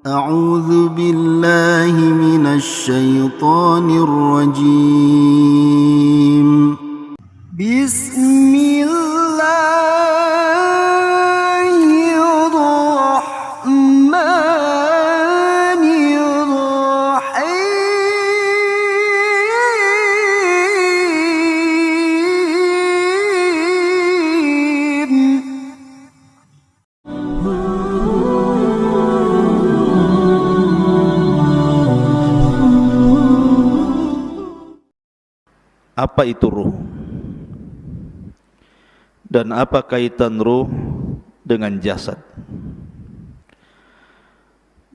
أعوذ بالله من الشيطان الرجيم. بسم الله الرحمن الرحيم. Apa itu ruh? Dan apa kaitan ruh dengan jasad?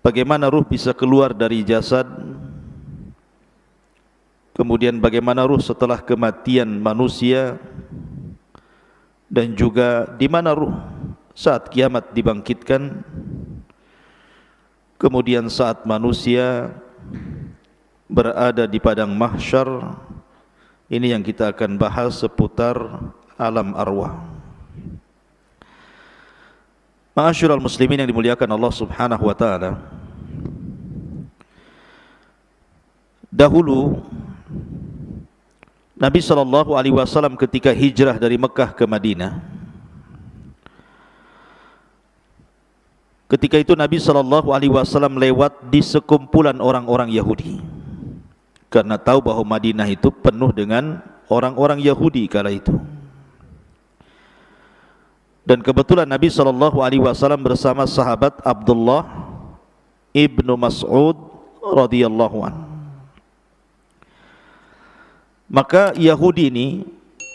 Bagaimana ruh bisa keluar dari jasad? Kemudian bagaimana ruh setelah kematian manusia? Dan juga di mana ruh saat kiamat dibangkitkan? Kemudian saat manusia berada di padang mahsyar. Ini yang kita akan bahas seputar alam arwah. Ma'asyiral muslimin yang dimuliakan Allah Subhanahu wa taala. Dahulu Nabi sallallahu alaihi wasallam ketika hijrah dari Mekah ke Madinah, ketika itu Nabi sallallahu alaihi wasallam lewat di sekumpulan orang-orang Yahudi. Karena tahu bahawa Madinah itu penuh dengan orang-orang Yahudi kala itu. Dan kebetulan Nabi SAW bersama sahabat Abdullah ibnu Mas'ud radhiyallahu anhu. Maka Yahudi ini,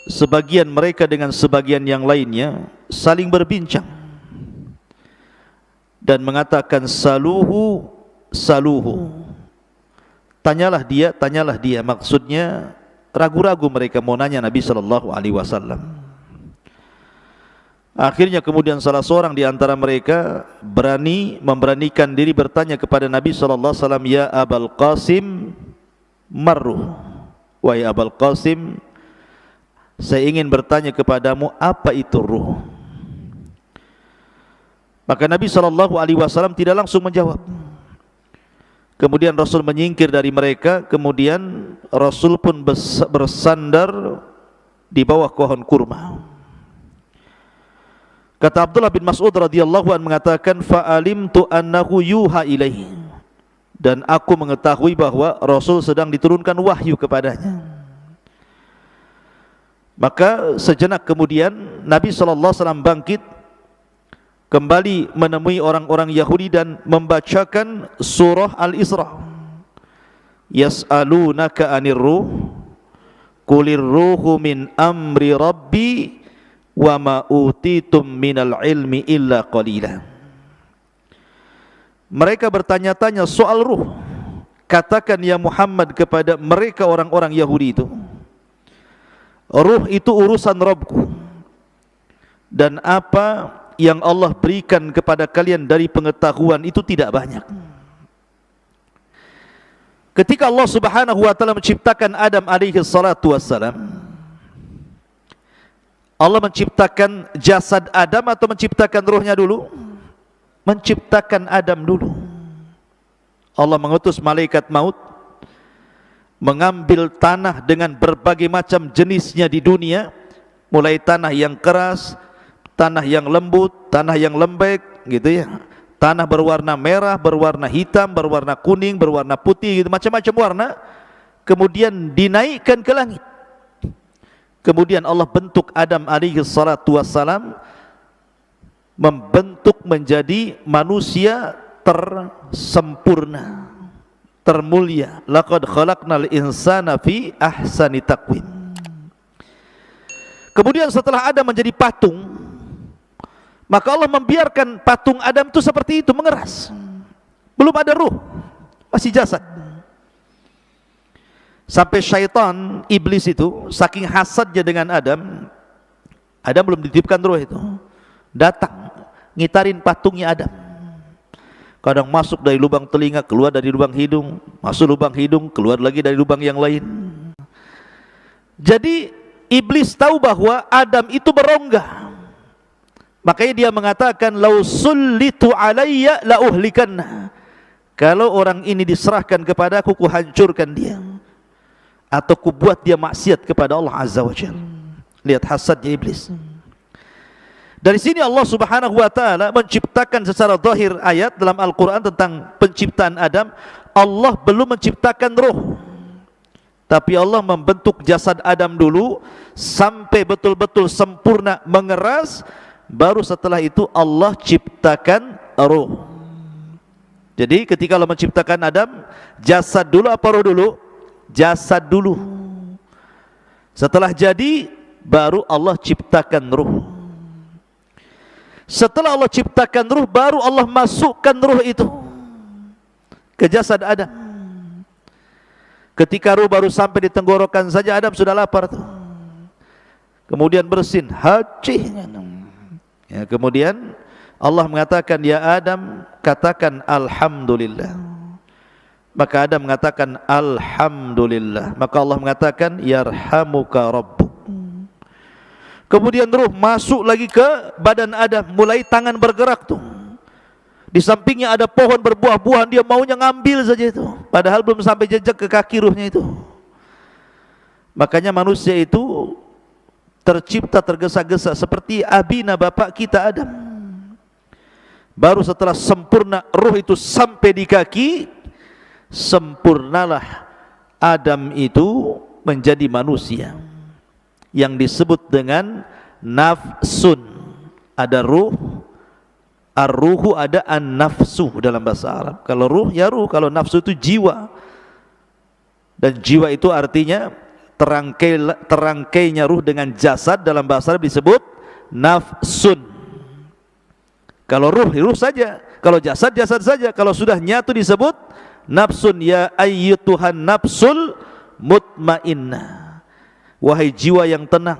sebagian mereka dengan sebagian yang lainnya saling berbincang dan mengatakan saluhu, saluhu. Tanyalah dia, maksudnya ragu-ragu mereka mau nanya Nabi sallallahu alaihi wasallam. Akhirnya kemudian salah seorang di antara mereka memberanikan diri bertanya kepada Nabi sallallahu alaihi wasallam, "Ya Abul Qasim, marruh." Wahai Abul Qasim, saya ingin bertanya kepadamu, apa itu ruh? Maka Nabi sallallahu alaihi wasallam tidak langsung menjawab. Kemudian Rasul menyingkir dari mereka. Kemudian Rasul pun bersandar di bawah pohon kurma. Kata Abdullah bin Mas'ud radhiyallahu anhu mengatakan, fa'alimtu annahu yuha ilaihi, dan aku mengetahui bahwa Rasul sedang diturunkan wahyu kepadanya. Maka sejenak kemudian Nabi SAW bangkit, kembali menemui orang-orang Yahudi dan membacakan surah Al-Isra. Yas'alunaka 'anir ruh, qulir ruhu min amri rabbi wa ma utitum minal ilmi illa qalila. Mereka bertanya-tanya soal ruh. Katakan ya Muhammad kepada mereka orang-orang Yahudi itu, ruh itu urusan Rabbku, dan apa yang Allah berikan kepada kalian dari pengetahuan itu tidak banyak. Ketika Allah Subhanahu wa taala menciptakan Adam alaihi salatu wassalam, Allah menciptakan jasad Adam atau menciptakan ruhnya dulu? Menciptakan Adam dulu. Allah mengutus malaikat maut mengambil tanah dengan berbagai macam jenisnya di dunia, mulai tanah yang keras, tanah yang lembut, tanah yang lembek, gitu ya. Tanah berwarna merah, berwarna hitam, berwarna kuning, berwarna putih, gitu, macam-macam warna. Kemudian dinaikkan ke langit. Kemudian Allah bentuk Adam alaihi salatu wassalam, membentuk menjadi manusia tersempurna, termulia. Laqad khalaqnal insana fi ahsani taqwim. Kemudian setelah Adam menjadi patung, maka Allah membiarkan patung Adam itu seperti itu, mengeras. Belum ada ruh, masih jasad. Sampai syaitan, iblis itu, saking hasadnya dengan Adam, Adam belum dititipkan ruh itu, datang, ngitarin patungnya Adam. Kadang masuk dari lubang telinga, keluar dari lubang hidung, masuk lubang hidung, keluar lagi dari lubang yang lain. Jadi iblis tahu bahwa Adam itu berongga. Makanya dia mengatakan, lau sullitu alayya la uhlikanna. kalau orang ini diserahkan kepadaku, ku hancurkan dia, atau ku buat dia maksiat kepada Allah Azza wa Jalla. Lihat hasadnya iblis. Dari sini Allah Subhanahu wa taala menciptakan secara zahir ayat dalam Al-Qur'an tentang penciptaan Adam. Allah belum menciptakan ruh, tapi Allah membentuk jasad Adam dulu sampai betul-betul sempurna mengeras, baru setelah itu Allah ciptakan ruh. Jadi ketika Allah menciptakan Adam, jasad dulu apa ruh dulu? Jasad dulu. Setelah jadi, baru Allah ciptakan ruh. Setelah Allah ciptakan ruh, baru Allah masukkan ruh itu ke jasad Adam. Ketika ruh baru sampai di tenggorokan saja, Adam sudah lapar tuh. Kemudian bersin, hacih. Ya, kemudian Allah mengatakan, ya Adam, katakan Alhamdulillah. Maka Adam mengatakan Alhamdulillah. Maka Allah mengatakan, yarhamuka Rabbuk. Kemudian ruh masuk lagi ke badan Adam, mulai tangan bergerak tuh. Di sampingnya ada pohon berbuah-buahan, dia maunya ngambil saja itu, padahal belum sampai jejak ke kaki ruhnya itu. Makanya manusia itu tercipta tergesa-gesa seperti abina bapak kita Adam. Baru setelah sempurna ruh itu sampai di kaki, sempurnalah Adam itu menjadi manusia yang disebut dengan nafsun. Ada ruh, ar-ruhu, ada an-nafsu dalam bahasa Arab. Kalau ruh ya ruh, kalau nafsu itu jiwa. Dan jiwa itu artinya terangkainya ruh dengan jasad, dalam bahasa Arab disebut nafsun. Kalau ruh, ruh saja. Kalau jasad, jasad saja. Kalau sudah nyatu disebut nafsun. Ya ayyutuhan nafsul mutmainnah. Wahai jiwa yang tenang,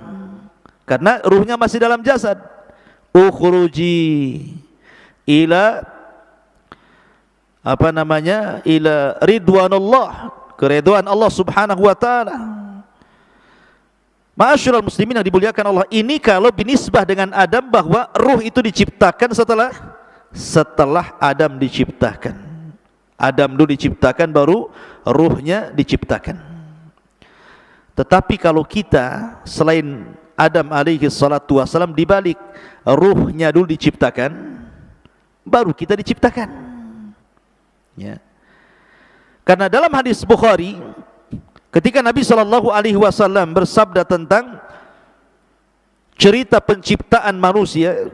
karena ruhnya masih dalam jasad. Ukhruji ila ila ridwanullah, keridhaan Allah Subhanahu wa taala. Ma'asyiral muslimin yang dimuliakan Allah, ini kalau binisbah dengan Adam, bahwa ruh itu diciptakan setelah Adam diciptakan. Adam dulu diciptakan, baru ruhnya diciptakan. Tetapi kalau kita selain Adam alaihi salatu wassalam, dibalik, ruhnya dulu diciptakan, baru kita diciptakan. Ya. Karena dalam hadis Bukhari, ketika Nabi sallallahu alaihi wasallam bersabda tentang cerita penciptaan manusia,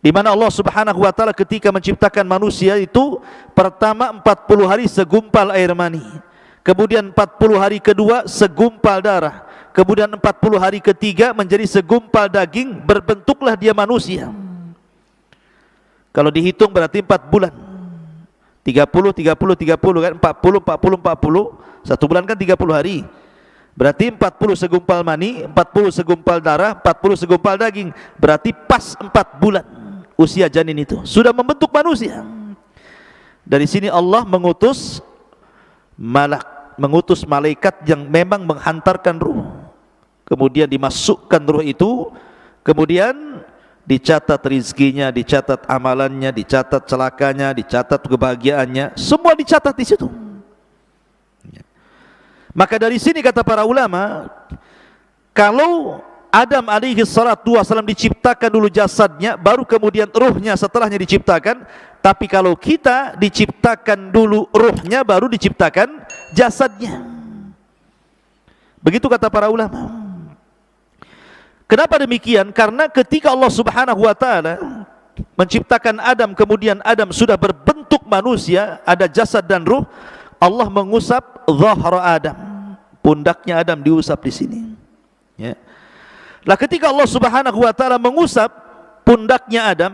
di mana Allah Subhanahu wa taala ketika menciptakan manusia itu, pertama 40 hari segumpal air mani. Kemudian 40 hari kedua segumpal darah. Kemudian 40 hari ketiga menjadi segumpal daging, berbentuklah dia manusia. Kalau dihitung berarti 4 bulan. 30, 30, 30 kan, 40, 40, 40. 1 bulan kan 30 hari. Berarti 40 segumpal mani, 40 segumpal darah, 40 segumpal daging. Berarti pas 4 bulan usia janin itu sudah membentuk manusia. Dari sini Allah mengutus malaikat yang memang menghantarkan ruh. Kemudian dimasukkan ruh itu, kemudian dicatat rizkinya, dicatat amalannya, dicatat celakanya, dicatat kebahagiaannya, semua dicatat di situ. Maka dari sini kata para ulama, kalau Adam alaihi salatu wasallam diciptakan dulu jasadnya, baru kemudian ruhnya setelahnya diciptakan. Tapi kalau kita diciptakan dulu ruhnya, baru diciptakan jasadnya. Begitu kata para ulama. Kenapa demikian? Karena ketika Allah Subhanahu wa taala menciptakan Adam, kemudian Adam sudah berbentuk manusia, ada jasad dan ruh, Allah mengusap zahra Adam, pundaknya Adam diusap di sini. Ya. Lah ketika Allah Subhanahu wa taala mengusap pundaknya Adam,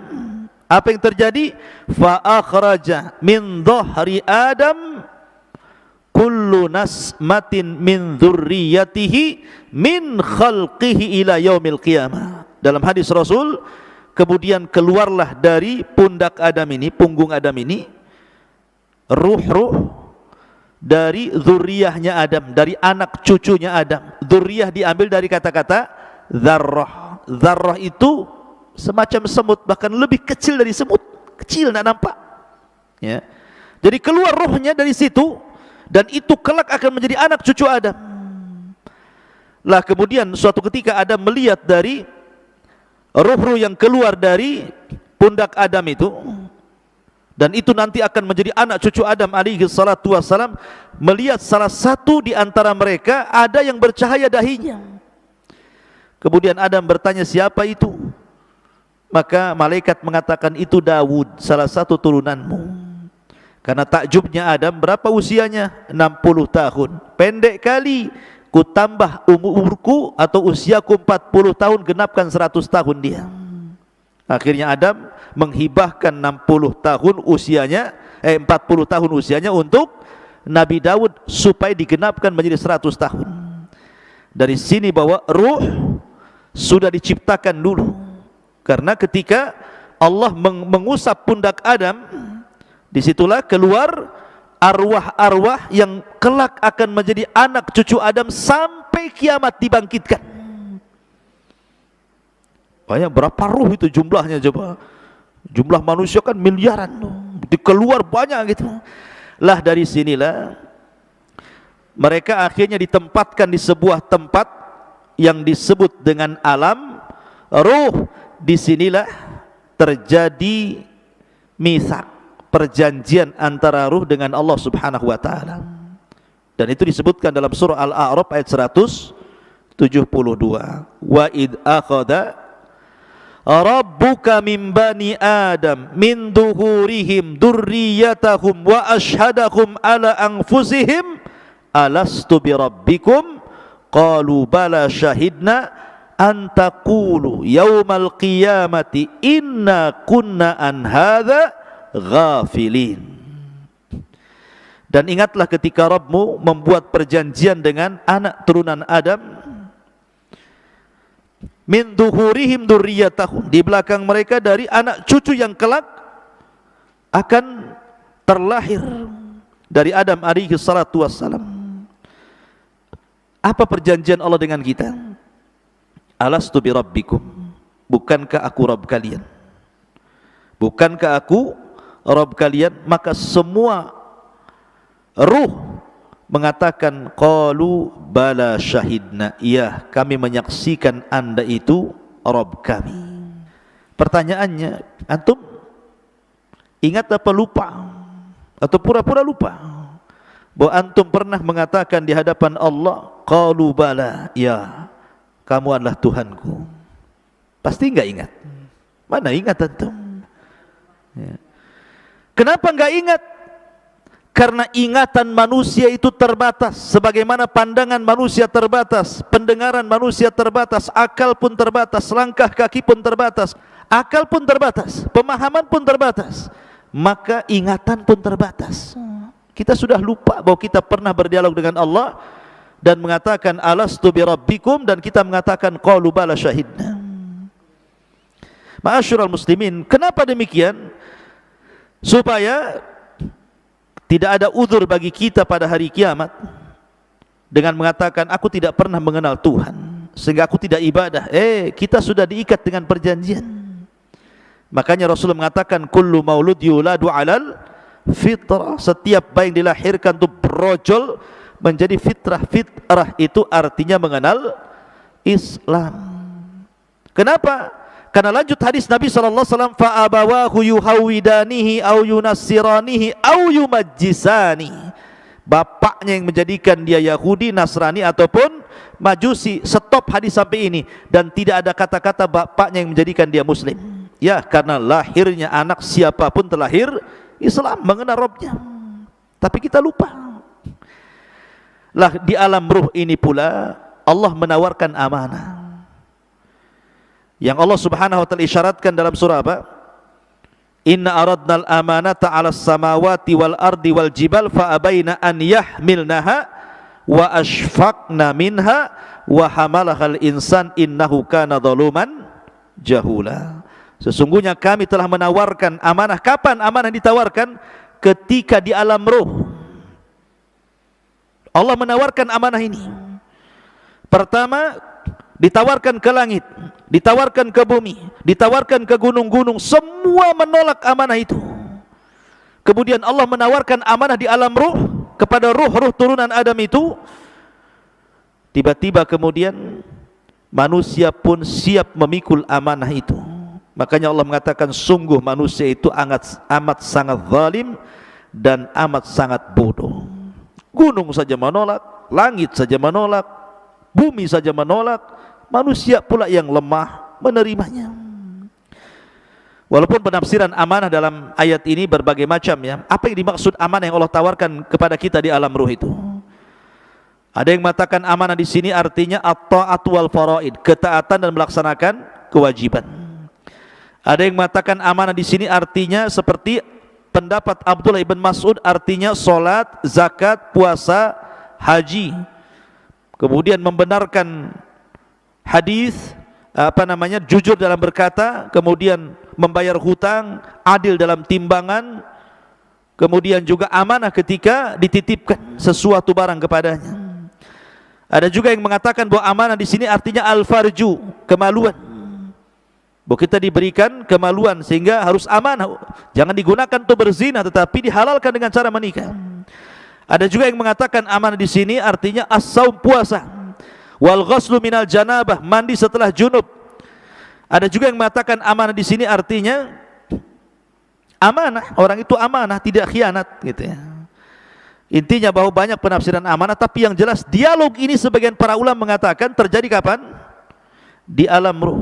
apa yang terjadi? Fa akhraja min dhahri Adam kullu nasmatin min dzurriyyatihi min khalqihi ila yaumil qiyamah. Dalam hadis Rasul, kemudian keluarlah dari pundak Adam ini, punggung Adam ini, ruh-ruh dari zuriyahnya Adam, dari anak cucunya Adam. Zuriyah diambil dari kata-kata dzarrah. Dzarrah itu semacam semut, bahkan lebih kecil dari semut, kecil, tidak nampak. Ya. Jadi keluar ruhnya dari situ, dan itu kelak akan menjadi anak cucu Adam. Lah kemudian suatu ketika Adam melihat dari ruh-ruh yang keluar dari pundak Adam itu, dan itu nanti akan menjadi anak cucu Adam alaihi salatu wassalam, melihat salah satu di antara mereka ada yang bercahaya dahinya. Kemudian Adam bertanya, siapa itu? Maka malaikat mengatakan, itu Daud, salah satu turunanmu. Karena takjubnya Adam, berapa usianya? 60 tahun. Pendek kali, ku tambah umurku atau usiaku 40 tahun, genapkan 100 tahun dia. Akhirnya Adam menghibahkan 60 tahun usianya, 40 tahun usianya untuk Nabi Daud supaya digenapkan menjadi 100 tahun. Dari sini bahwa ruh sudah diciptakan dulu. Karena ketika Allah mengusap pundak Adam, disitulah keluar arwah-arwah yang kelak akan menjadi anak cucu Adam sampai kiamat dibangkitkan. Banyak, berapa ruh itu jumlahnya coba? Jumlah manusia kan miliaran, dikeluar banyak gitu. Lah dari sinilah mereka akhirnya ditempatkan di sebuah tempat yang disebut dengan alam ruh. Disinilah terjadi mitsak, perjanjian antara ruh dengan Allah Subhanahu wa taala. Dan itu disebutkan dalam surah Al-A'raf ayat 172. Wa id akhadha rabbuka min bani Adam min duhurihim dzurriyyatahum wa ashhadahum ala anfusihim alastu bi rabbikum qalu bala syahidna an taqulu yaumal qiyamati inna kunna an hadza ghafilin. Dan ingatlah ketika Rabbmu membuat perjanjian dengan anak turunan Adam, min duhurihim dzurriyyatahum, di belakang mereka dari anak cucu yang kelak akan terlahir dari Adam alaihi salatu wassalam. Apa perjanjian Allah dengan kita? Alastu bi rabbikum, bukankah aku Rabb kalian? Bukankah aku Rabb kalian? Maka semua ruh mengatakan, qalu bala syahidna, iya kami menyaksikan anda itu Rabb kami. Pertanyaannya, antum ingat apa lupa? Atau pura-pura lupa bahwa antum pernah mengatakan di hadapan Allah, qalu bala, ya kamu adalah Tuhanku? Pasti enggak ingat. Mana ingat antum? Ya. Kenapa enggak ingat? Karena ingatan manusia itu terbatas, sebagaimana pandangan manusia terbatas, pendengaran manusia terbatas, akal pun terbatas, langkah kaki pun terbatas, akal pun terbatas, pemahaman pun terbatas, maka ingatan pun terbatas. Kita sudah lupa bahwa kita pernah berdialog dengan Allah dan mengatakan alastu bi rabbikum, dan kita mengatakan qalu bala syahidna. Ma'asyiral muslimin, kenapa demikian? Supaya tidak ada uzur bagi kita pada hari kiamat dengan mengatakan aku tidak pernah mengenal Tuhan sehingga aku tidak ibadah. Kita sudah diikat dengan perjanjian. Makanya Rasulullah mengatakan kullu maulud yuladu alal fitrah, setiap bayi yang dilahirkan itu brojol menjadi fitrah. Fitrah itu artinya mengenal Islam. Kenapa? Karena lanjut hadis Nabi SAW, fa abawahu yuhawidanihi au yunassiranihi au yumajjisani. Bapaknya yang menjadikan dia Yahudi, Nasrani ataupun Majusi. Stop hadis sampai ini, dan tidak ada kata-kata bapaknya yang menjadikan dia Muslim. Ya, karena lahirnya anak siapapun terlahir Islam, mengenal Rabbnya. Tapi kita lupa. Lah di alam ruh ini pula Allah menawarkan amanah. Yang Allah Subhanahu wa taala isyaratkan dalam surah apa? Inna aradnal amanata 'alas samawati wal ardi wal jibal fa abaina an yahmilnaha wa ashfaqna minha wa hamalahal insan innahu kana zaluman jahula. Sesungguhnya kami telah menawarkan amanah. Kapan amanah ditawarkan? Ketika di alam ruh. Allah menawarkan amanah ini. Pertama, ditawarkan ke langit, ditawarkan ke bumi, ditawarkan ke gunung-gunung, semua menolak amanah itu. Kemudian Allah menawarkan amanah di alam ruh kepada ruh-ruh turunan Adam itu. Tiba-tiba kemudian manusia pun siap memikul amanah itu. Makanya Allah mengatakan sungguh manusia itu amat sangat zalim dan amat sangat bodoh. Gunung saja menolak, langit saja menolak, bumi saja menolak, manusia pula yang lemah menerimanya. Walaupun penafsiran amanah dalam ayat ini berbagai macam ya. Apa yang dimaksud amanah yang Allah tawarkan kepada kita di alam ruh itu? Ada yang mengatakan amanah di sini artinya at-ta'atu wal faraid, ketaatan dan melaksanakan kewajiban. Ada yang mengatakan amanah di sini artinya seperti pendapat Abdullah ibn Mas'ud, artinya salat, zakat, puasa, haji. Kemudian membenarkan hadis jujur dalam berkata, kemudian membayar hutang, adil dalam timbangan, kemudian juga amanah ketika dititipkan sesuatu barang kepadanya. Ada juga yang mengatakan bahwa amanah di sini artinya al-farju, kemaluan. Bahwa kita diberikan kemaluan sehingga harus amanah, jangan digunakan untuk berzina tetapi dihalalkan dengan cara menikah. Ada juga yang mengatakan amanah di sini artinya as-saum, puasa, wal ghuslu minal janabah, mandi setelah junub. Ada juga yang mengatakan amanah di sini artinya amanah, orang itu amanah, tidak khianat gitu ya. Intinya bahwa banyak penafsiran amanah, tapi yang jelas dialog ini sebagian para ulama mengatakan terjadi kapan? Di alam ruh.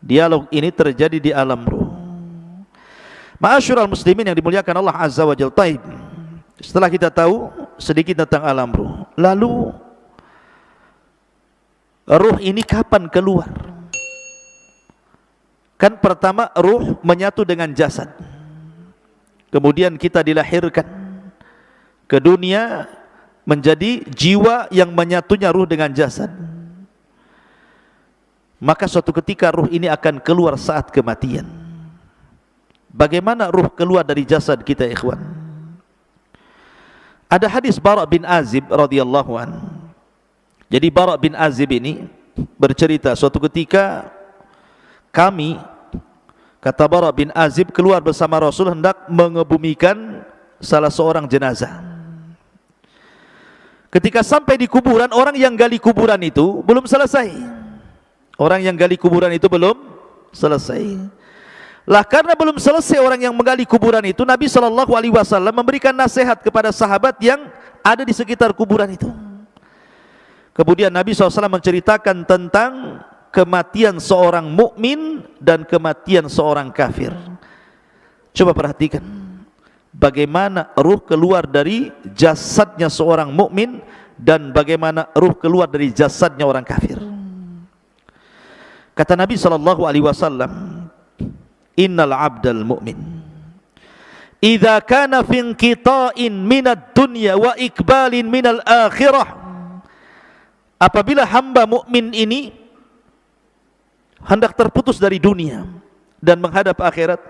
Dialog ini terjadi di alam ruh. Ma'asyiral muslimin yang dimuliakan Allah Azza wa Jalla. Taib. Setelah kita tahu sedikit tentang alam ruh, lalu ruh ini kapan keluar? Kan pertama ruh menyatu dengan jasad, kemudian kita dilahirkan ke dunia menjadi jiwa yang menyatunya ruh dengan jasad. Maka suatu ketika ruh ini akan keluar saat kematian. Bagaimana ruh keluar dari jasad kita, ikhwan? Ada hadis Bara' bin Azib radhiyallahu an. Jadi Bara' bin Azib ini bercerita suatu ketika kami, kata Bara' bin Azib, keluar bersama Rasul hendak mengebumikan salah seorang jenazah. Ketika sampai di kuburan, orang yang gali kuburan itu belum selesai. Orang yang gali kuburan itu belum selesai. Lah karena belum selesai orang yang menggali kuburan itu, Nabi SAW memberikan nasihat kepada sahabat yang ada di sekitar kuburan itu. Kemudian Nabi SAW menceritakan tentang kematian seorang mukmin dan kematian seorang kafir. Coba perhatikan bagaimana ruh keluar dari jasadnya seorang mukmin dan bagaimana ruh keluar dari jasadnya orang kafir. Kata Nabi SAW, innal abdal mu'min idza kana fi inqita'in minad dunya wa ikbalin minal akhirah, apabila hamba mukmin ini hendak terputus dari dunia dan menghadap akhirat,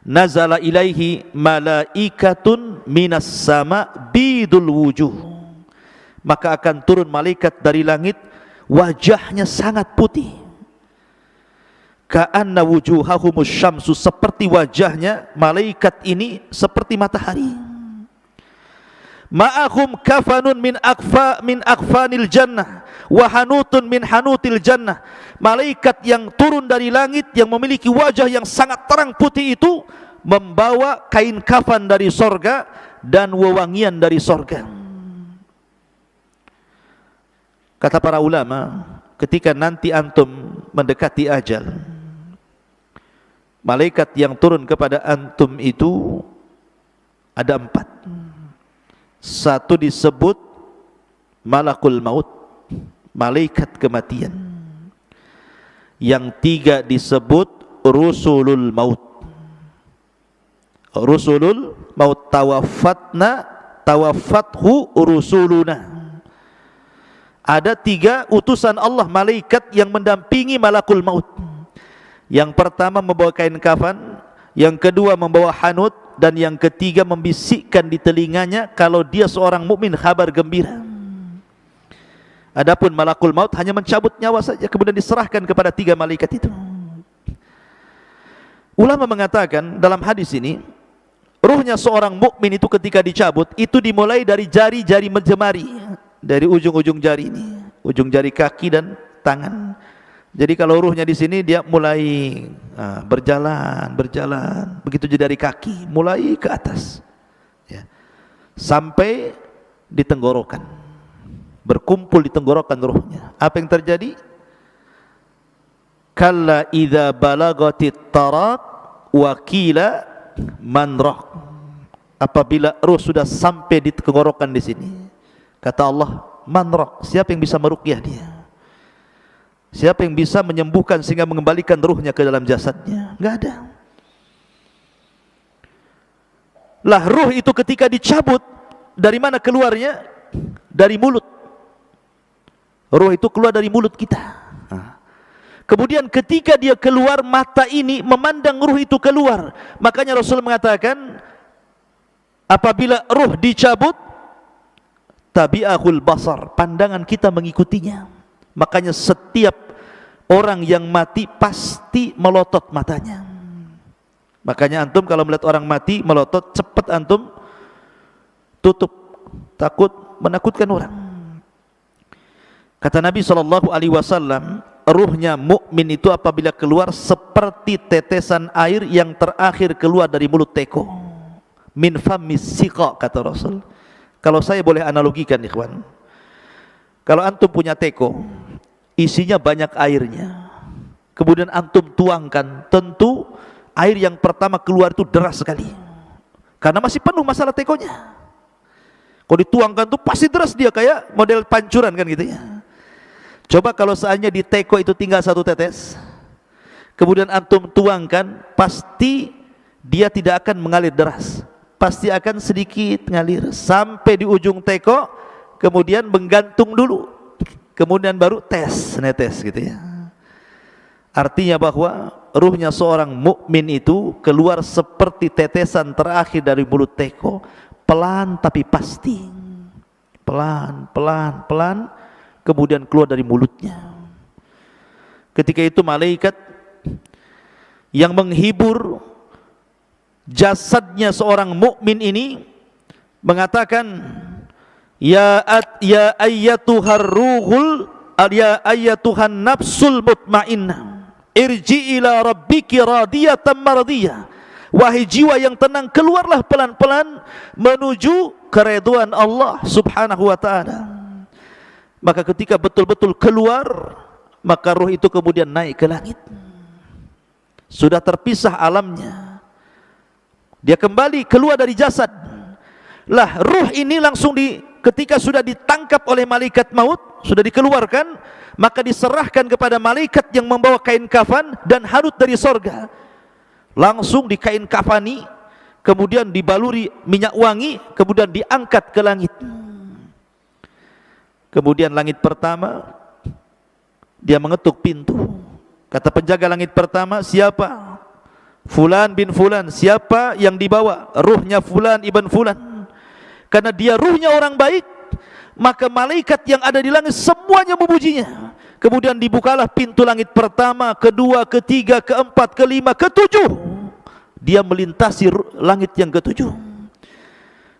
nazala ilaihi malaikatun minas sama bidul wujuh, maka akan turun malaikat dari langit, wajahnya sangat putih, ka'anna wujuhahumus syamsu, seperti wajahnya malaikat ini seperti matahari. Ma'ahum kafanun min akfanil jannah wa hanutun min hanutil jannah, malaikat yang turun dari langit yang memiliki wajah yang sangat terang putih itu membawa kain kafan dari sorga dan wewangian dari sorga. Kata para ulama, ketika nanti antum mendekati ajal, malaikat yang turun kepada antum itu ada 4. Satu disebut malakul maut, malaikat kematian. Yang 3 disebut rusulul maut. Rusulul maut, tawaffathu rusuluna. Ada 3 utusan Allah, malaikat yang mendampingi malakul maut. Yang pertama membawa kain kafan, yang kedua membawa hanut, dan yang ketiga membisikkan di telinganya kalau dia seorang mukmin kabar gembira. Adapun malakul maut hanya mencabut nyawa saja, kemudian diserahkan kepada 3 malaikat itu. Ulama mengatakan dalam hadis ini ruhnya seorang mukmin itu ketika dicabut itu dimulai dari jari-jari jemari, dari ujung-ujung jari ini, ujung jari kaki dan tangan. Jadi kalau ruhnya di sini dia mulai berjalan, begitu juga dari kaki, mulai ke atas, ya, sampai di tenggorokan, berkumpul di tenggorokan ruhnya. Apa yang terjadi? Kalla idza balagatit taraq wa qila man raq. Apabila ruh sudah sampai di tenggorokan di sini, kata Allah, man raq, siapa yang bisa meruqyah dia? Siapa yang bisa menyembuhkan sehingga mengembalikan ruhnya ke dalam jasadnya? Enggak ada. Lah ruh itu ketika dicabut, dari mana keluarnya? Dari mulut. Ruh itu keluar dari mulut kita. Kemudian ketika dia keluar, mata ini memandang ruh itu keluar. Makanya Rasul mengatakan, apabila ruh dicabut, tabi'ahul basar, pandangan kita mengikutinya. Makanya setiap orang yang mati pasti melotot matanya. Makanya antum kalau melihat orang mati melotot, cepat antum tutup, takut menakutkan orang. Kata Nabi SAW, ruhnya mukmin itu apabila keluar seperti tetesan air yang terakhir keluar dari mulut teko. Min famis siqa, kata Rasul. Kalau saya boleh analogikan, ikhwan, kalau antum punya teko, isinya banyak airnya, kemudian antum tuangkan, tentu air yang pertama keluar itu deras sekali, karena masih penuh masalah tekonya. Kalau dituangkan tuh pasti deras dia, kayak model pancuran kan gitu ya. Coba kalau seandainya di teko itu tinggal satu tetes, kemudian antum tuangkan, pasti dia tidak akan mengalir deras, pasti akan sedikit mengalir sampai di ujung teko, kemudian menggantung dulu, kemudian baru netes gitu ya. Artinya bahwa ruhnya seorang mukmin itu keluar seperti tetesan terakhir dari mulut teko, pelan tapi pasti, pelan, kemudian keluar dari mulutnya. Ketika itu malaikat yang menghibur jasadnya seorang mukmin ini mengatakan, ya ayyatuhar ruhul, ya ayyatuhan nafsul mutmainnah, irji ila rabbiki radiyatan mardiyah. Wahai jiwa yang tenang, keluarlah pelan-pelan menuju keridhaan Allah Subhanahu wa ta'ala. Maka ketika betul-betul keluar, maka ruh itu kemudian naik ke langit. Sudah terpisah alamnya, dia kembali keluar dari jasad. Lah ruh ini langsung ketika sudah ditangkap oleh malaikat maut, sudah dikeluarkan, maka diserahkan kepada malaikat yang membawa kain kafan dan hanut dari sorga. Langsung di kain kafani, kemudian dibaluri minyak wangi, kemudian diangkat ke langit. Kemudian langit pertama, dia mengetuk pintu. Kata penjaga langit pertama, siapa? Fulan bin Fulan. Siapa yang dibawa? Ruhnya Fulan ibn Fulan. Karena dia ruhnya orang baik, maka malaikat yang ada di langit semuanya memujinya. Kemudian dibukalah pintu langit pertama, kedua, ketiga, keempat, kelima, ketujuh. Dia melintasi langit yang ketujuh.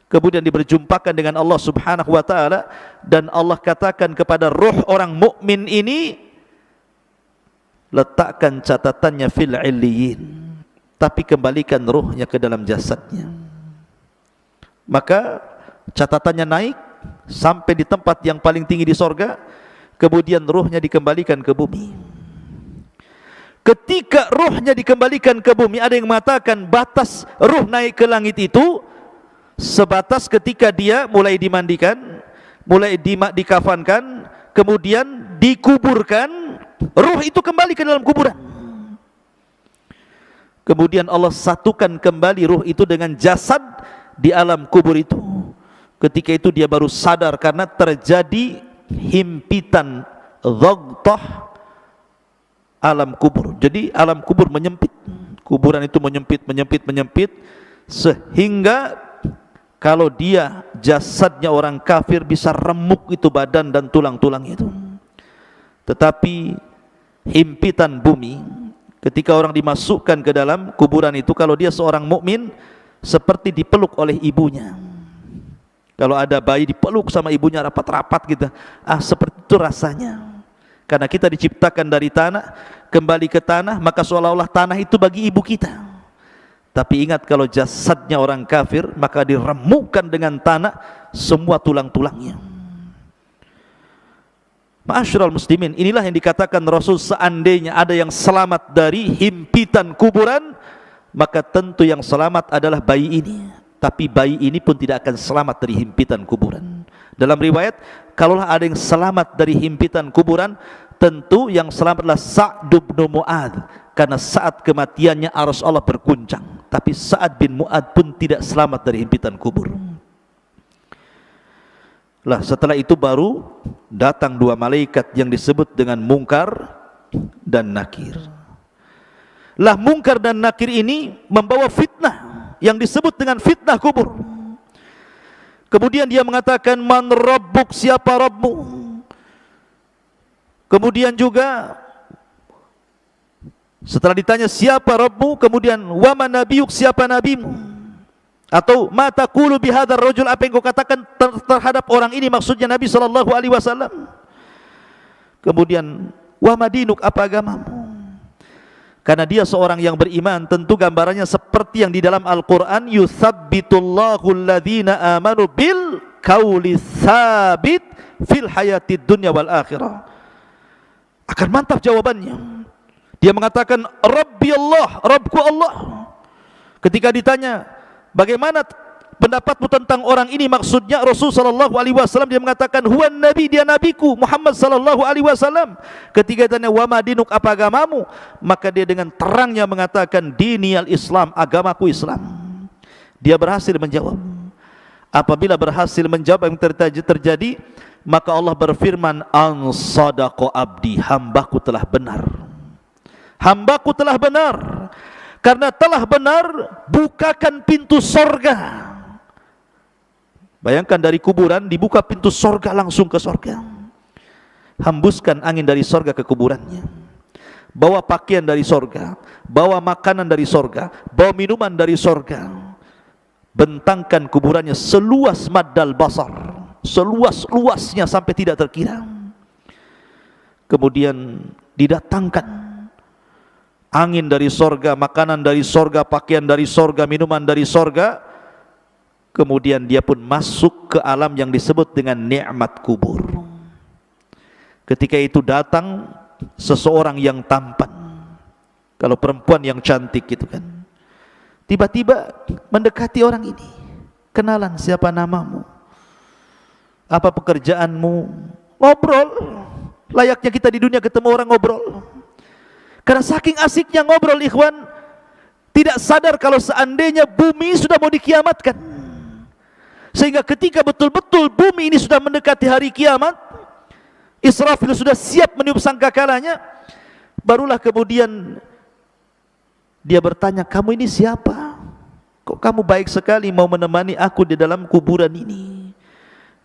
Kemudian diberjumpakan dengan Allah Subhanahu wa ta'ala, dan Allah katakan kepada ruh orang mukmin ini, letakkan catatannya fil illiyin, tapi kembalikan ruhnya ke dalam jasadnya. Maka catatannya naik sampai di tempat yang paling tinggi di sorga, kemudian ruhnya dikembalikan ke bumi. Ketika ruhnya dikembalikan ke bumi, ada yang mengatakan batas ruh naik ke langit itu sebatas ketika dia mulai dimandikan, mulai dikafankan, kemudian dikuburkan, ruh itu kembali ke dalam kuburan. Kemudian Allah satukan kembali ruh itu dengan jasad di alam kubur itu. Ketika itu dia baru sadar, karena terjadi himpitan, dhaghtah alam kubur. Jadi alam kubur menyempit, kuburan itu menyempit, sehingga kalau dia jasadnya orang kafir bisa remuk itu badan dan tulang-tulang itu. Tetapi himpitan bumi, ketika orang dimasukkan ke dalam kuburan itu, kalau dia seorang mukmin, seperti dipeluk oleh ibunya. Kalau ada bayi dipeluk sama ibunya rapat-rapat gitu, seperti itu rasanya. Karena kita diciptakan dari tanah, kembali ke tanah, maka seolah-olah tanah itu bagi ibu kita. Tapi ingat, kalau jasadnya orang kafir, maka diremukkan dengan tanah semua tulang-tulangnya. Ma'asyiral muslimin, inilah yang dikatakan Rasul, seandainya ada yang selamat dari himpitan kuburan, maka tentu yang selamat adalah bayi ini. Tapi bayi ini pun tidak akan selamat dari himpitan kuburan. Dalam riwayat, kalaulah ada yang selamat dari himpitan kuburan, tentu yang selamat adalah Sa'd bin Mu'adz, karena saat kematiannya arsy Allah berguncang. Tapi Sa'd bin Mu'adz pun tidak selamat dari himpitan kubur. Lah, setelah itu baru datang dua malaikat yang disebut dengan Munkar dan Nakir. Lah, Munkar dan Nakir ini membawa fitnah yang disebut dengan fitnah kubur. Kemudian dia mengatakan, man rabbuk, siapa Rabbmu? Kemudian juga setelah ditanya siapa Rabbmu, kemudian wa man nabiyuk, siapa nabimu? Atau ma taqulu bihadzal rajul, apa yang kau katakan terhadap orang ini, maksudnya Nabi sallallahu alaihi wasallam. Kemudian wa madinuk, apa agamamu? Karena dia seorang yang beriman, tentu gambarannya seperti yang di dalam Al-Quran, yuthabbitullahu alladhina amanu bil qawli tsabit fil hayatid dunya wal akhirah. Akan mantap jawabannya. Dia mengatakan Rabbi Allah, Rabbku Allah. Ketika ditanya bagaimana pendapatmu tentang orang ini, maksudnya Rasul sallallahu alaihi wasallam, dia mengatakan huwan nabi, dia nabiku Muhammad sallallahu alaihi wasallam. Ketika ditanya wa madinuk, apa agamamu, maka dia dengan terangnya mengatakan diniyal Islam, agamaku Islam. Dia berhasil menjawab. Apabila berhasil menjawab yang terjadi, maka Allah berfirman, an sadaqa abdi, hambaku telah benar. Hambaku telah benar. Karena telah benar, bukakan pintu sorga. Bayangkan, dari kuburan dibuka pintu sorga, langsung ke sorga. Hembuskan angin dari sorga ke kuburannya. Bawa pakaian dari sorga, bawa makanan dari sorga, bawa minuman dari sorga. Bentangkan kuburannya seluas maddal basar, seluas-luasnya sampai tidak terkira. Kemudian didatangkan angin dari sorga, makanan dari sorga, pakaian dari sorga, minuman dari sorga. Kemudian dia pun masuk ke alam yang disebut dengan nikmat kubur. Ketika itu datang seseorang yang tampan, kalau perempuan yang cantik gitu kan, tiba-tiba mendekati orang ini. Kenalan, siapa namamu? Apa pekerjaanmu? Ngobrol. Layaknya kita di dunia ketemu orang ngobrol. Karena saking asiknya ngobrol, ikhwan, tidak sadar kalau seandainya bumi sudah mau dikiamatkan. Sehingga ketika betul-betul bumi ini sudah mendekati hari kiamat, Israfil sudah siap meniup sangkakalanya, barulah kemudian dia bertanya, kamu ini siapa? Kok kamu baik sekali mau menemani aku di dalam kuburan ini?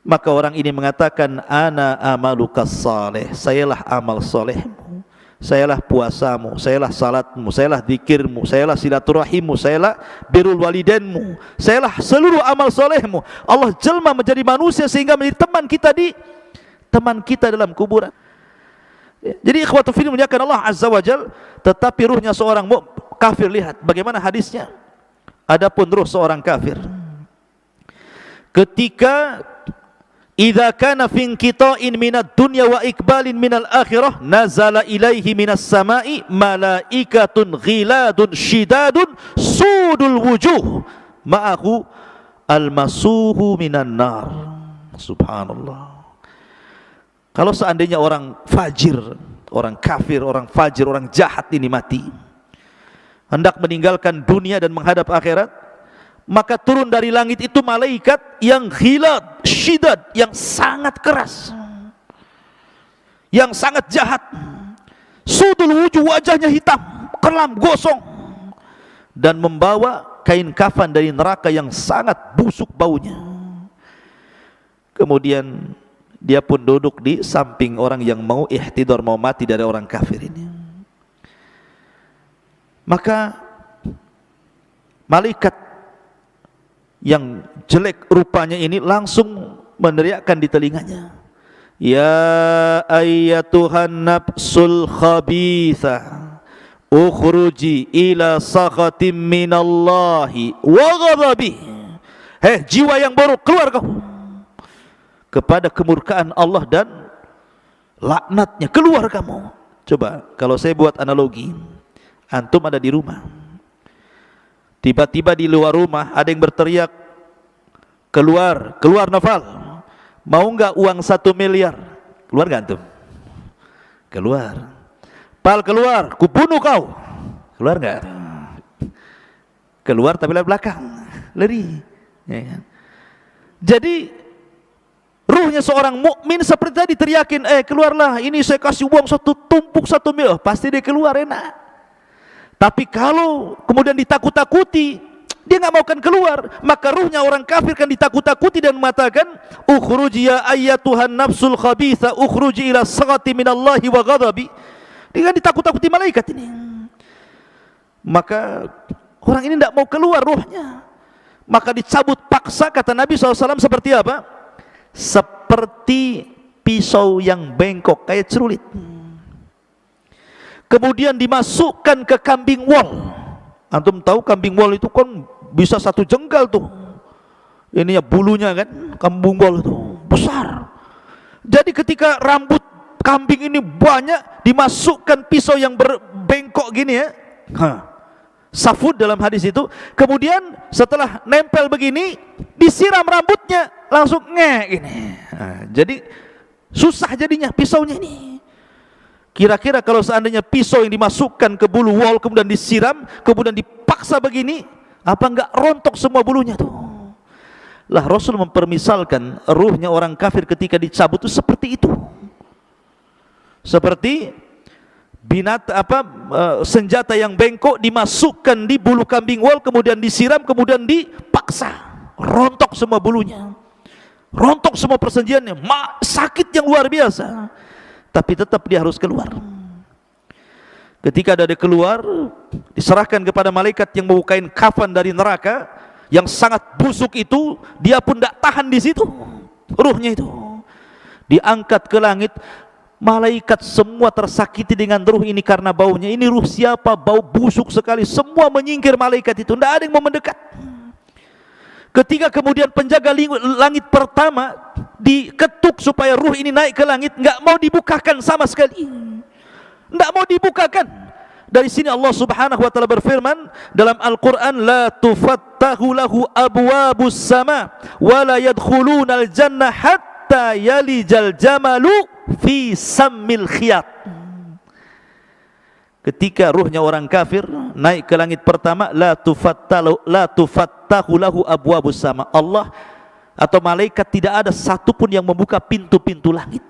Maka orang ini mengatakan, ana amalukas saleh, sayalah amal solehmu, sayalah puasamu, sayalah salatmu, sayalah zikirmu, sayalah silaturahimmu, sayalah birrul walidainmu, sayalah seluruh amal solehmu. Allah jelma menjadi manusia sehingga menjadi teman kita dalam kuburan. Jadi ikhwatu fillah muliakan Allah azza wajal, tetapi ruhnya seorang kafir, lihat bagaimana hadisnya. Adapun ruh seorang kafir, ketika idza kana fi inqita'in minad dunya wa iqbalin minal akhirah, nazala ilaihi minas sama'i malaikatun ghiladun shidadun sudul wujuh ma'ahu almasuhu minan nar. Subhanallah. Kalau seandainya orang fajir, orang kafir, orang fajir, orang jahat ini mati, hendak meninggalkan dunia dan menghadap akhirat, maka turun dari langit itu malaikat yang ghilad, syidad, yang sangat keras, yang sangat jahat. Sudul wujuh, wajahnya hitam, kelam, gosong, dan membawa kain kafan dari neraka yang sangat busuk baunya. Kemudian dia pun duduk di samping orang yang mau ihtidar, mau mati dari orang kafir ini. Maka malaikat yang jelek rupanya ini langsung meneriakkan di telinganya, ya ayyatuhan nafsul khabithah ukhruji ila sakhatim minallahi wa ghadabih. Hei jiwa yang buruk, keluar kau kepada kemurkaan Allah dan laknatnya, keluar kamu. Coba kalau saya buat analogi, antum ada di rumah, tiba-tiba di luar rumah ada yang berteriak, keluar, keluar Noval, mau nggak uang 1 miliar? Keluar nggak antum? Keluar. Pal keluar, kubunuh kau. Keluar nggak? Keluar tapi lewat belakang, lari. Ya kan? Jadi ruhnya seorang mukmin seperti tadi teriakin, keluarlah, ini saya kasih uang satu tumpuk 1 miliar, pasti dia keluar enak. Tapi kalau kemudian ditakut-takuti, dia nggak mau kan keluar, maka ruhnya orang kafir kan ditakut-takuti dan mengatakan, ukhruji ya ayyatuhan nafsul khabitha ukhruji ila saghati minallahi wa ghadabi. Dia kan ditakut-takuti malaikat ini. Maka orang ini tidak mau keluar ruhnya, maka dicabut paksa. Kata Nabi SAW seperti apa? Seperti pisau yang bengkok, kayak cerulit. Kemudian dimasukkan ke kambing wol. Antum tahu kambing wol itu kan bisa 1 jengkal tuh, ininya bulunya kan, kambing wol itu besar. Jadi ketika rambut kambing ini banyak, dimasukkan pisau yang berbengkok gini ya, safud dalam hadis itu. Kemudian setelah nempel begini, disiram rambutnya, langsung gini. Jadi susah jadinya pisaunya ini. Kira-kira kalau seandainya pisau yang dimasukkan ke bulu wol kemudian disiram, kemudian dipaksa begini, apa enggak rontok semua bulunya tuh? Lah Rasul mempermisalkan ruhnya orang kafir ketika dicabut itu seperti itu. Seperti senjata yang bengkok dimasukkan di bulu kambing wol, kemudian disiram, kemudian dipaksa, rontok semua bulunya, rontok semua persendiannya, sakit yang luar biasa. Tapi tetap dia harus keluar. Ketika dia keluar, diserahkan kepada malaikat yang membukain kafan dari neraka yang sangat busuk itu. Dia pun tidak tahan di situ, ruhnya itu diangkat ke langit. Malaikat semua tersakiti dengan ruh ini karena baunya. Ini ruh siapa? Bau busuk sekali. Semua menyingkir malaikat itu, tidak ada yang mau mendekat. Ketika kemudian penjaga langit pertama diketuk supaya ruh ini naik ke langit, nggak mau dibukakan sama sekali, nggak mau dibukakan. Dari sini Allah Subhanahu wa taala berfirman dalam Al-Qur'an, la tufattahu lahu abwabus sama wa la yadkhulunal jannah hatta yalijal jamalu fi sammil khiyat. Ketika ruhnya orang kafir naik ke langit pertama, la tufattahu lahu abwabus sama. Allah atau malaikat tidak ada satupun yang membuka pintu-pintu langit.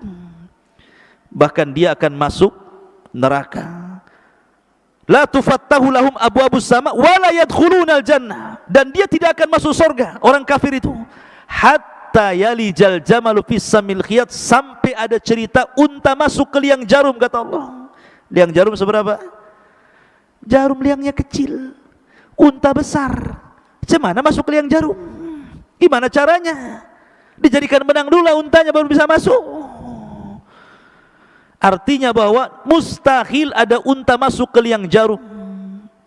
Bahkan dia akan masuk neraka. La tufattahu lahum abwabus sama wa la yadkhulunal jannah, dan dia tidak akan masuk surga orang kafir itu hatta yalijal jamalu fis samil khiyat, sampai ada cerita unta masuk ke liang jarum. Kata Allah, liang jarum seberapa? Jarum liangnya kecil, unta besar. Gimana masuk ke liang jarum? Gimana caranya? Dijadikan benang dulu untanya baru bisa masuk. Artinya bahwa mustahil ada unta masuk ke liang jarum,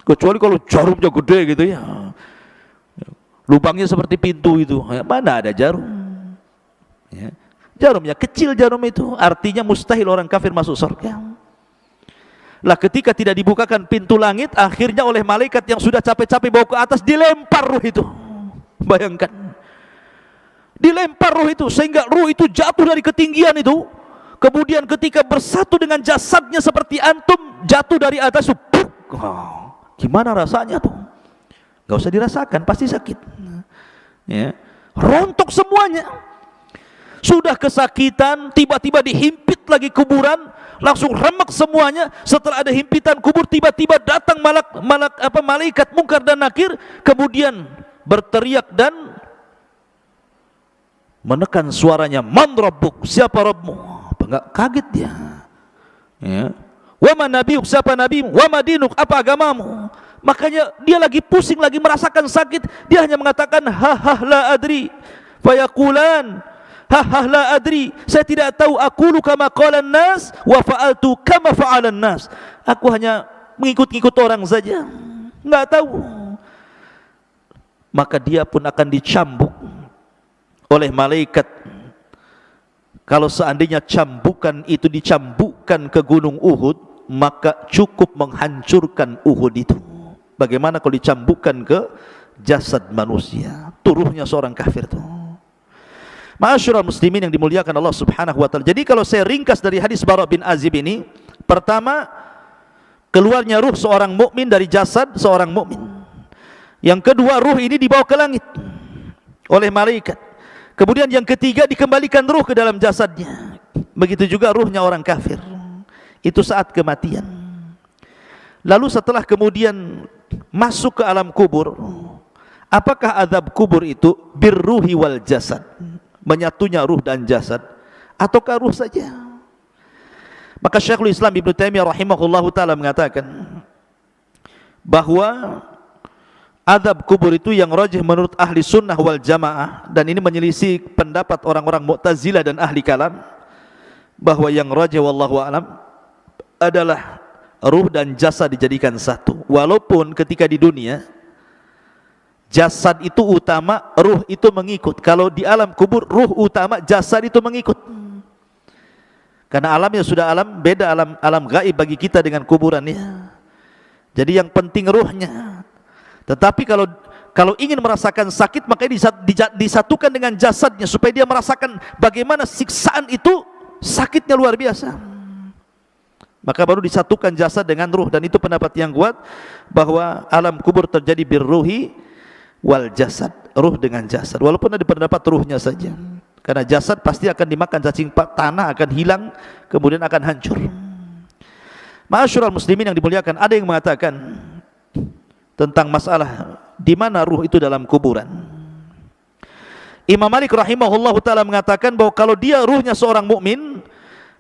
kecuali kalau jarumnya gede gitu ya, lubangnya seperti pintu itu. Mana ada jarum ya. Jarumnya kecil, jarum itu artinya mustahil orang kafir masuk surga. Lah ketika tidak dibukakan pintu langit, akhirnya oleh malaikat yang sudah capek-capek bawa ke atas, dilempar ruh itu. Bayangkan, dilempar ruh itu sehingga ruh itu jatuh dari ketinggian itu. Kemudian ketika bersatu dengan jasadnya seperti antum, jatuh dari atas, gimana rasanya tuh? Gak usah dirasakan, pasti sakit ya. Rontok semuanya. Sudah kesakitan, tiba-tiba dihimpit lagi kuburan, langsung remek semuanya. Setelah ada himpitan kubur, tiba-tiba datang malaikat Munkar dan Nakir, kemudian berteriak dan menekan suaranya, man rabbuk, siapa Rabbmu? Enggak kaget dia ya. Wa man nabiyuk, siapa nabimu? Wa ma dinuk, apa agamamu? Makanya dia lagi pusing, lagi merasakan sakit, dia hanya mengatakan ha la adri. Fayaqulan ha la adri, saya tidak tahu. Aqulu kama qala an-nas wa fa'altu kama fa'ala an-nas. Aku hanya mengikut-ikut orang saja, enggak tahu. Maka dia pun akan dicambuk oleh malaikat. Kalau seandainya cambukan itu dicambukkan ke gunung Uhud, maka cukup menghancurkan Uhud itu. Bagaimana kalau dicambukkan ke jasad manusia? Turuhnya seorang kafir itu. Ma'asyiral muslimin yang dimuliakan Allah Subhanahu wa taala. Jadi kalau saya ringkas dari hadis Bara bin Azib ini, pertama, keluarnya ruh seorang mukmin dari jasad seorang mukmin. Yang kedua, ruh ini dibawa ke langit oleh malaikat. Kemudian yang ketiga, dikembalikan ruh ke dalam jasadnya. Begitu juga ruhnya orang kafir. Itu saat kematian. Lalu setelah kemudian masuk ke alam kubur, apakah azab kubur itu birruhi wal jasad, menyatunya ruh dan jasad, ataukah ruh saja? Maka Syekhul Islam Ibnu Taimiyah rahimahullahu taala mengatakan bahwa azab kubur itu yang rajih menurut ahli sunnah wal jamaah, dan ini menyelisih pendapat orang-orang Mu'tazilah dan ahli kalam, bahwa yang rajih wallahu alam adalah ruh dan jasad dijadikan satu. Walaupun ketika di dunia jasad itu utama, ruh itu mengikut. Kalau di alam kubur, ruh utama, jasad itu mengikut. Karena alamnya sudah alam beda, alam gaib bagi kita dengan kuburannya. Jadi yang penting ruhnya. Tetapi kalau ingin merasakan sakit, maka disatukan dengan jasadnya supaya dia merasakan bagaimana siksaan itu, sakitnya luar biasa. Maka baru disatukan jasad dengan ruh, dan itu pendapat yang kuat bahwa alam kubur terjadi birruhi wal jasad, ruh dengan jasad. Walaupun ada pendapat ruhnya saja, karena jasad pasti akan dimakan cacing tanah, akan hilang, kemudian akan hancur. Ma'asyiral muslimin yang dimuliakan, ada yang mengatakan tentang masalah di mana ruh itu dalam kuburan. Imam Malik rahimahullahu taala mengatakan bahwa kalau dia ruhnya seorang mukmin,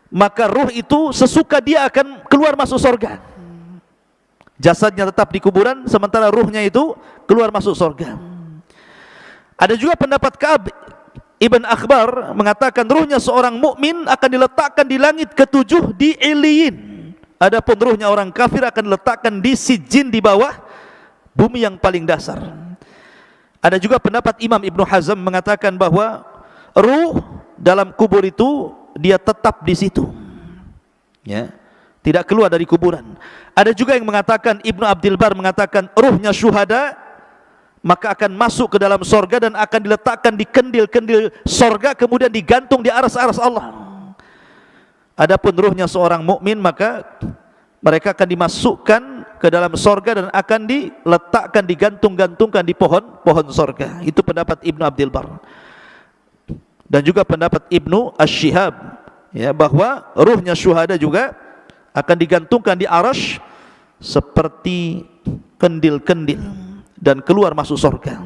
maka ruh itu sesuka dia akan keluar masuk surga. Jasadnya tetap di kuburan, sementara ruhnya itu keluar masuk surga. Ada juga pendapat Ka'ab Ibn Akhbar mengatakan ruhnya seorang mukmin akan diletakkan di langit ketujuh di Iliyin. Adapun ruhnya orang kafir akan diletakkan di Sijin, di bawah bumi yang paling dasar. Ada juga pendapat Imam Ibnu Hazm mengatakan bahwa ruh dalam kubur itu dia tetap di situ, ya, tidak keluar dari kuburan. Ada juga yang mengatakan, Ibnu Abdul Bar mengatakan ruhnya syuhada maka akan masuk ke dalam sorga dan akan diletakkan di kendil-kendil sorga, kemudian digantung di aras-aras Allah. Adapun ruhnya seorang mukmin, maka mereka akan dimasukkan ke dalam sorga dan akan diletakkan, digantung-gantungkan di pohon sorga. Itu pendapat Ibnu Abdul Bar. Dan juga pendapat Ibnu Ash-Shihab, ya, bahwa ruhnya syuhada juga akan digantungkan di arasy seperti kendil-kendil dan keluar masuk surga.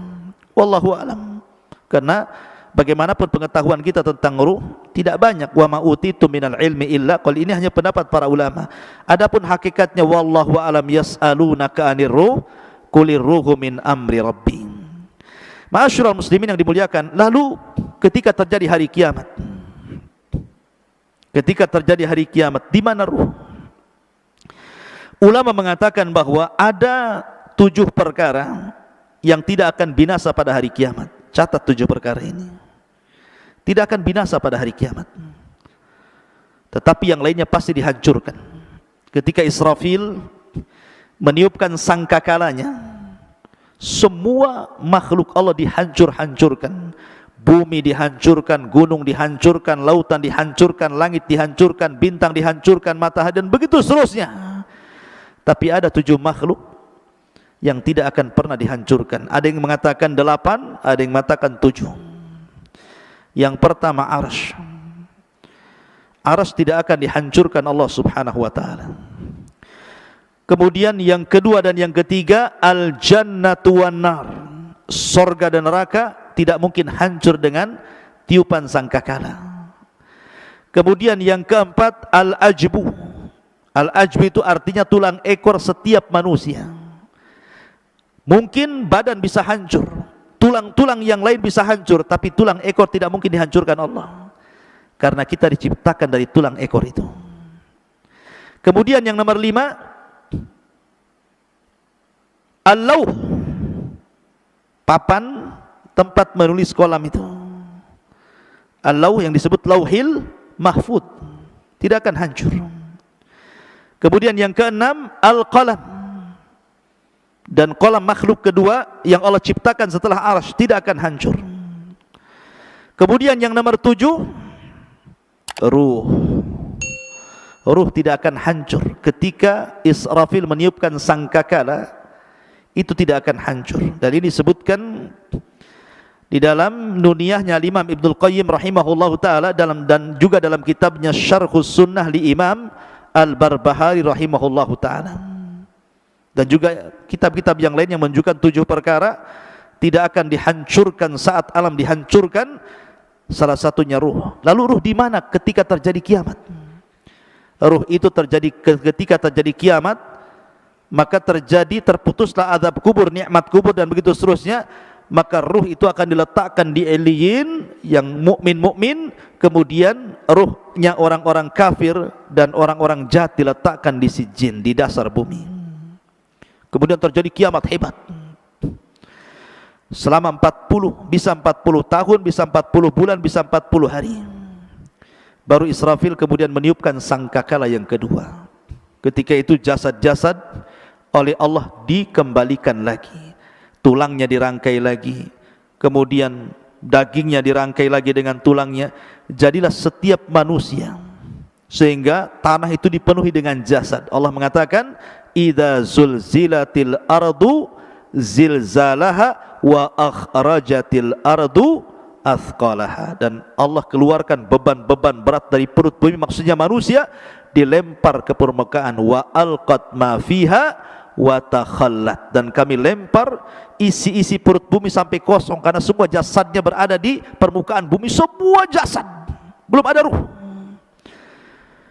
Wallahu alam. Karena bagaimanapun pengetahuan kita tentang ruh tidak banyak. Wa ma utitu minal ilmi illa qal, ini hanya pendapat para ulama. Adapun hakikatnya wallahu alam, yas'alunaka 'anir ruh qulir ruhu min amri rabbi. Ma'asyiral muslimin yang dimuliakan, lalu ketika terjadi hari kiamat, di mana ruh? Ulama mengatakan bahwa ada 7 perkara yang tidak akan binasa pada hari kiamat. Catat 7 perkara ini. Tidak akan binasa pada hari kiamat, tetapi yang lainnya pasti dihancurkan. Ketika Israfil meniupkan sangkakalanya, semua makhluk Allah dihancurkan. Bumi dihancurkan, gunung dihancurkan, lautan dihancurkan, langit dihancurkan, bintang dihancurkan, matahari, dan begitu seterusnya. Tapi ada 7 makhluk yang tidak akan pernah dihancurkan. Ada yang mengatakan 8, ada yang mengatakan 7. Yang pertama arsy. Arsy tidak akan dihancurkan Allah Subhanahu wa taala. Kemudian yang kedua dan yang ketiga, al-jannatu wan nar. Surga dan neraka tidak mungkin hancur dengan tiupan sangkakala. Kemudian yang keempat, al-ajbu. Al-ajbu itu artinya tulang ekor setiap manusia. Mungkin badan bisa hancur, tulang-tulang yang lain bisa hancur, tapi tulang ekor tidak mungkin dihancurkan Allah, karena kita diciptakan dari tulang ekor itu. Kemudian yang nomor 5, al-lauh, papan tempat menulis kolam itu. Al-lauh yang disebut lauhil mahfud, tidak akan hancur. Kemudian yang keenam, al-qalam, dan kolam makhluk kedua yang Allah ciptakan setelah arsy tidak akan hancur. Kemudian yang nomor 7, ruh. Ruh tidak akan hancur ketika Israfil meniupkan sangkakala, itu tidak akan hancur. Dan ini disebutkan di dalam nuniyahnya Imam Ibnul Qayyim rahimahullahu taala dan juga dalam kitabnya Syarhus Sunnah li Imam Al-Barbahari rahimahullahu taala. Dan juga kitab-kitab yang lain yang menunjukkan 7 perkara tidak akan dihancurkan saat alam dihancurkan, salah satunya ruh. Lalu ruh di mana ketika terjadi kiamat? Ruh itu terjadi ketika terjadi kiamat, maka terputuslah azab kubur, nikmat kubur, dan begitu seterusnya. Maka ruh itu akan diletakkan di Eliyin yang mukmin, kemudian ruhnya orang-orang kafir dan orang-orang jahat diletakkan di Sijjin, di dasar bumi. Kemudian terjadi kiamat hebat selama 40 tahun, bisa 40 bulan, bisa 40 hari. Baru Israfil kemudian meniupkan sangkakala yang kedua. Ketika itu jasad-jasad oleh Allah dikembalikan lagi, tulangnya dirangkai lagi, kemudian dagingnya dirangkai lagi dengan tulangnya. Jadilah setiap manusia, sehingga tanah itu dipenuhi dengan jasad. Allah mengatakan, idza zulzilatil ardu zilzalaha wa akhrajatil ardu athqalaha. Dan Allah keluarkan beban-beban berat dari perut bumi, maksudnya manusia, dilempar ke permukaan. Wa alqat ma fiha wa takhallat, dan kami lempar isi-isi perut bumi sampai kosong, karena semua jasadnya berada di permukaan bumi, semua jasad, belum ada ruh.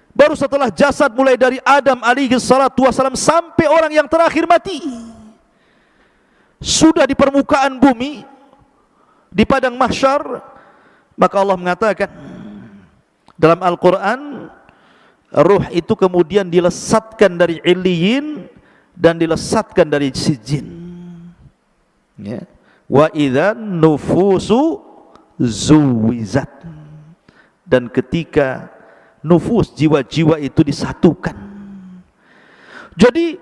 Baru setelah jasad mulai dari Adam alaihi salatu wasalam sampai orang yang terakhir mati, sudah di permukaan bumi, di padang mahsyar, maka Allah mengatakan dalam Al-Quran, ruh itu kemudian dilesatkan dari Eliyin dan dilesatkan dari Sijjin, ya. Wa idza nufusu zuwizat, dan ketika nufus, jiwa-jiwa itu disatukan. Jadi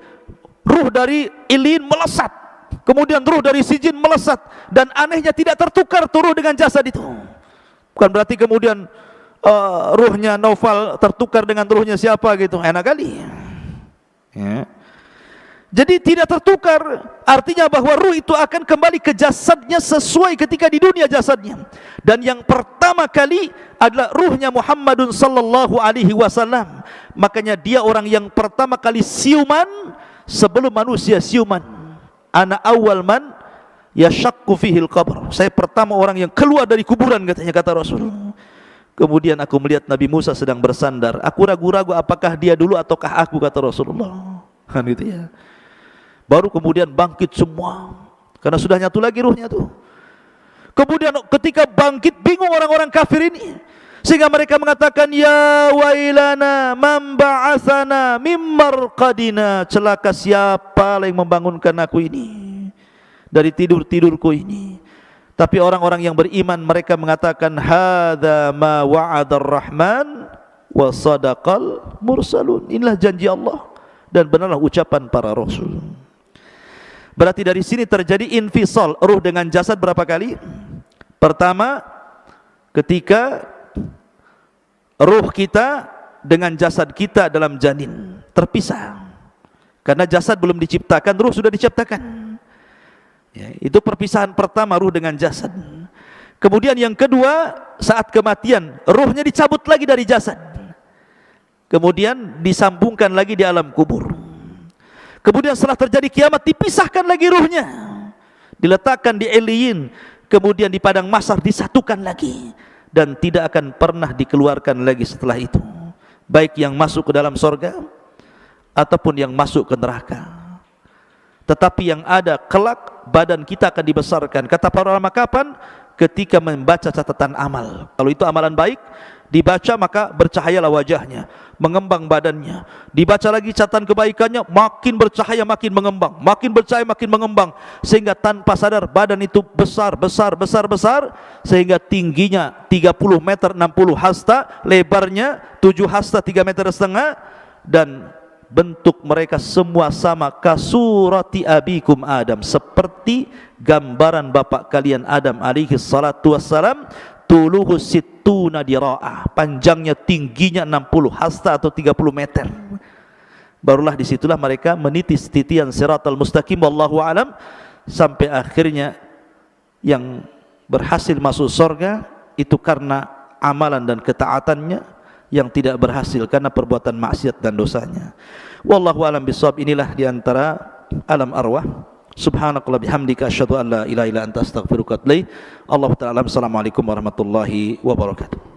ruh dari Eliyin melesat, kemudian ruh dari Sijjin melesat, dan anehnya tidak tertukar ruh dengan jasad itu. Bukan berarti kemudian ruhnya Naufal tertukar dengan ruhnya siapa gitu, enak kali, ya. Jadi tidak tertukar, artinya bahwa ruh itu akan kembali ke jasadnya sesuai ketika di dunia jasadnya. Dan yang pertama kali adalah ruhnya Muhammadun sallallahu alaihi wasallam. Makanya dia orang yang pertama kali siuman sebelum manusia siuman. Ana awal man yashaqqu fihil qabr. Saya pertama orang yang keluar dari kuburan, katanya, kata Rasul. Kemudian aku melihat Nabi Musa sedang bersandar. Aku ragu-ragu apakah dia dulu ataukah aku, kata Rasulullah. Kan gitu ya. Baru kemudian bangkit semua, karena sudah nyatu lagi ruhnya tuh. Kemudian ketika bangkit, bingung orang-orang kafir ini, sehingga mereka mengatakan, ya wailana man ba'atsana mim marqadina. Celaka siapa yang membangunkan aku ini dari tidur-tidurku ini. Tapi orang-orang yang beriman, mereka mengatakan, hadza ma wa'adar rahman wa sadaqal mursalun. Inilah janji Allah dan benarlah ucapan para rasul. Berarti dari sini terjadi infisal ruh dengan jasad berapa kali? Pertama, ketika ruh kita dengan jasad kita dalam janin terpisah, karena jasad belum diciptakan, ruh sudah diciptakan, ya, itu perpisahan pertama, ruh dengan jasad. Kemudian yang kedua, saat kematian, ruhnya dicabut lagi dari jasad, kemudian disambungkan lagi di alam kubur. Kemudian setelah terjadi kiamat, dipisahkan lagi ruhnya, diletakkan di Eliyin, kemudian di padang mahsyar disatukan lagi, dan tidak akan pernah dikeluarkan lagi setelah itu, baik yang masuk ke dalam sorga ataupun yang masuk ke neraka. tetapi yang ada kelak badan kita akan dibesarkan. Kata para ulama, kapan? Ketika membaca catatan amal. Kalau itu amalan baik, dibaca maka bercahayalah wajahnya, mengembang badannya. Dibaca lagi catatan kebaikannya, makin bercahaya, makin mengembang, makin bercahaya, makin mengembang, sehingga tanpa sadar badan itu besar, sehingga tingginya 30 meter 60 hasta, lebarnya 7 hasta 3,5 meter, dan bentuk mereka semua sama, kasurati abikum Adam, seperti gambaran bapak kalian Adam alaihi salatu wassalam. Tuluhu sittuna dira'ah, panjangnya tingginya 60 hasta atau 30 meter. Barulah disitulah mereka menitis titian siratal mustaqim, wallahu alam, sampai akhirnya yang berhasil masuk surga itu karena amalan dan ketaatannya, yang tidak berhasil karena perbuatan maksiat dan dosanya. Wallahu alam bisawab. Inilah diantara alam arwah. Subhanakallah bihamdika asyhadu an la ilaha illa anta astaghfiruka wa atubu ilaik. Allahu ta'ala. Assalamualaikum warahmatullahi wabarakatuh.